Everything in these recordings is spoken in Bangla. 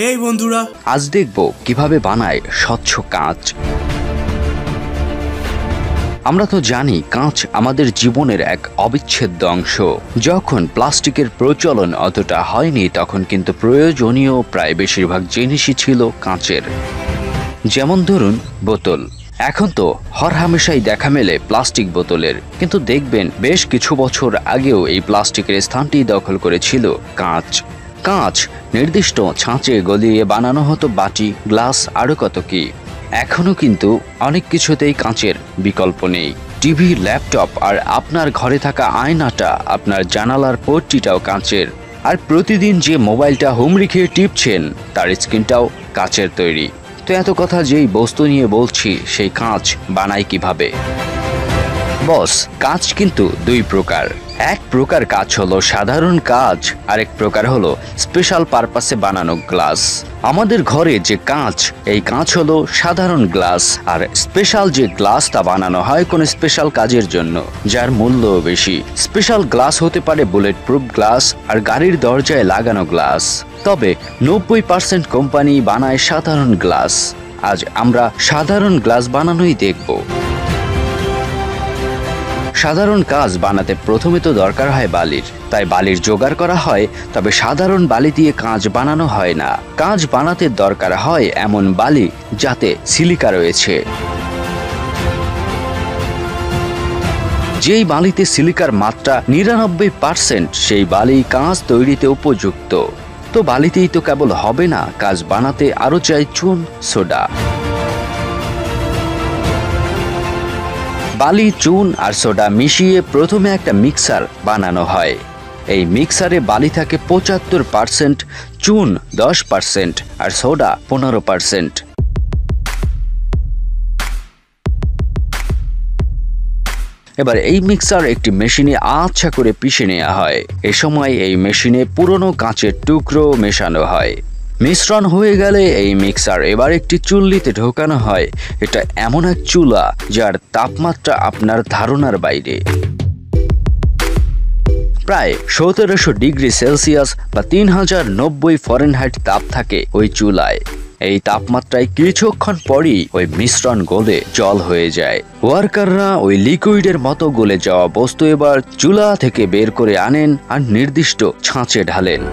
এই বন্ধুরা, আজ দেখব কিভাবে বানায় স্বচ্ছ কাঁচ। আমরা তো জানি কাঁচ আমাদের জীবনের এক অবিচ্ছেদ্য অংশ। যখন প্লাস্টিকের প্রচলন অতটা হয়নি তখন কিন্তু প্রয়োজনীয় প্রায় বেশিরভাগ জিনিসই ছিল কাঁচের। যেমন ধরুন বোতল। এখন তো হরহামেশাই দেখা মেলে প্লাস্টিক বোতলের, কিন্তু দেখবেন বেশ কিছু বছর আগেও এই প্লাস্টিকের স্থানটি দখল করেছিল কাঁচ। কাঁচ নির্দিষ্ট ছাঁচে গলিয়ে বানানো হতো বাটি, গ্লাস, আরও কত কি। এখনও কিন্তু অনেক কিছুতেই কাঁচের বিকল্প নেই। টিভি, ল্যাপটপ আর আপনার ঘরে থাকা আয়নাটা, আপনার জানালার পট্টিটাও কাঁচের। আর প্রতিদিন যে মোবাইলটা হুমড়ি খেয়ে টিপছেন তার স্ক্রিনটাও কাঁচের তৈরি। তো এত কথা যেই বস্তু নিয়ে বলছি, সেই কাঁচ বানায় কিভাবে? বস, কাঁচ কিন্তু দুই প্রকার। এক প্রকার কাঁচ হলো সাধারণ কাঁচ, আরেক প্রকার হলো স্পেশাল পারপাসে বানানো গ্লাস। আমাদের ঘরে যে কাঁচ, এই কাঁচ হলো সাধারণ গ্লাস, আর স্পেশাল যে গ্লাস তা বানানো হয় কোনো স্পেশাল কাজের জন্য, যার মূল্যও বেশি। স্পেশাল গ্লাস হতে পারে বুলেট প্রুফ গ্লাস আর গাড়ির দরজায় লাগানো গ্লাস। তবে 90% কোম্পানি বানায় সাধারণ গ্লাস। আজ আমরা সাধারণ গ্লাস বানানোই দেখব। সাধারণ কাঁচ বানাতে প্রথমে তো দরকার হয় বালির, তাই বালির জোগাড় করা হয়। তবে সাধারণ বালি দিয়ে কাঁচ বানানো হয় না। কাঁচ বানাতে দরকার হয় এমন বালি যাতে সিলিকা রয়েছে। যেই বালিতে সিলিকার মাত্রা 99%, সেই বালি কাঁচ তৈরিতে উপযুক্ত। তো বালিতেই তো কেবল হবে না, কাঁচ বানাতে আরও চাই চুন, সোডা। বালি, চুন আর সোডা মিশিয়ে প্রথমে একটা মিক্সার বানানো হয়। এই মিক্সারে বালি থাকে 75%, চুন 10% আর সোডা 15%। এবার এই মিক্সার একটি মেশিনে আচ্ছা করে পিষে নেওয়া হয়। এ সময় এই মেশিনে পুরনো কাঁচের টুকরো মেশানো হয়। মিশ্রণ হয়ে গেলে এই মিক্সার এবার একটি চুল্লিতে ঢোকানো হয়। এটা এমন এক চুলা যার তাপমাত্রা আপনার ধারণার বাইরে। প্রায় 1700 ডিগ্রি সেলসিয়াস বা 3090 ফরেনহাইট তাপ থাকে ওই চুলায়। এই তাপমাত্রায় কিছুক্ষণ পরই ওই মিশ্রণ গলে জল হয়ে যায়। ওয়ার্কাররা ওই লিকুইডের মতো গলে যাওয়া বস্তু এবার চুলা থেকে বের করে আনেন আর নির্দিষ্ট ছাঁচে ঢালেন।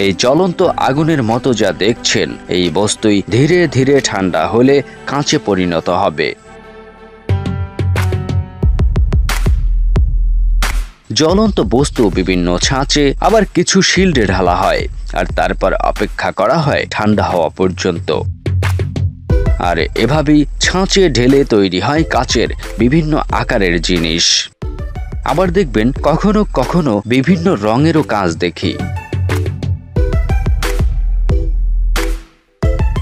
এই জ্বলন্ত আগুনের মতো যা দেখছেন, এই বস্তুই ধীরে ধীরে ঠান্ডা হলে কাঁচে পরিণত হবে। জ্বলন্ত বস্তু বিভিন্ন ছাঁচে, আবার কিছু শিল্ডে ঢালা হয় আর তারপর অপেক্ষা করা হয় ঠান্ডা হওয়া পর্যন্ত। আর এভাবেই ছাঁচে ঢেলে তৈরি হয় কাচের বিভিন্ন আকারের জিনিস। আবার দেখবেন কখনো কখনো বিভিন্ন রঙেরও কাঁচ দেখি।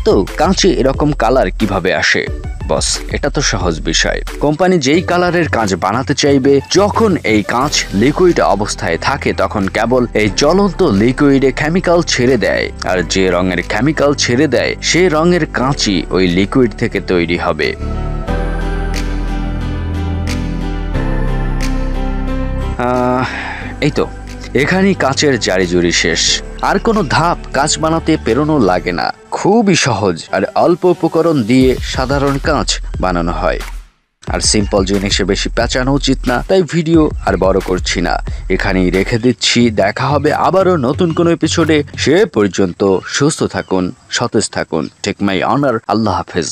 তো কাঁচে এরকম কালার কিভাবে আসে? বস, এটা তো সহজ বিষয়। কোম্পানি যেই কালারের কাঁচ বানাতে চাইবে, যখন এই কাঁচ লিকুইড অবস্থায় থাকে তখন কেবল এই জ্বলন্ত লিকুইডে কেমিক্যাল ছেড়ে দেয়, আর যে রঙের কেমিক্যাল ছেড়ে দেয় সে রঙের কাঁচই ওই লিকুইড থেকে তৈরি হবে। এই তো এখানেই কাঁচের জারিজুরি শেষ। আর কোনো ধাপ কাঁচ বানাতে পেরোনো লাগে না। খুবই সহজ আর অল্প উপকরণ দিয়ে সাধারণ কাঁচ বানানো হয়। আর সিম্পল জিনিসে বেশি পেঁচানো উচিত না, তাই ভিডিও আর বড় করছি না, এখানেই রেখে দিচ্ছি। দেখা হবে আবারও নতুন কোনো এপিসোডে। সে পর্যন্ত সুস্থ থাকুন, সতেজ থাকুন। Take my honour. আল্লাহ হাফেজ।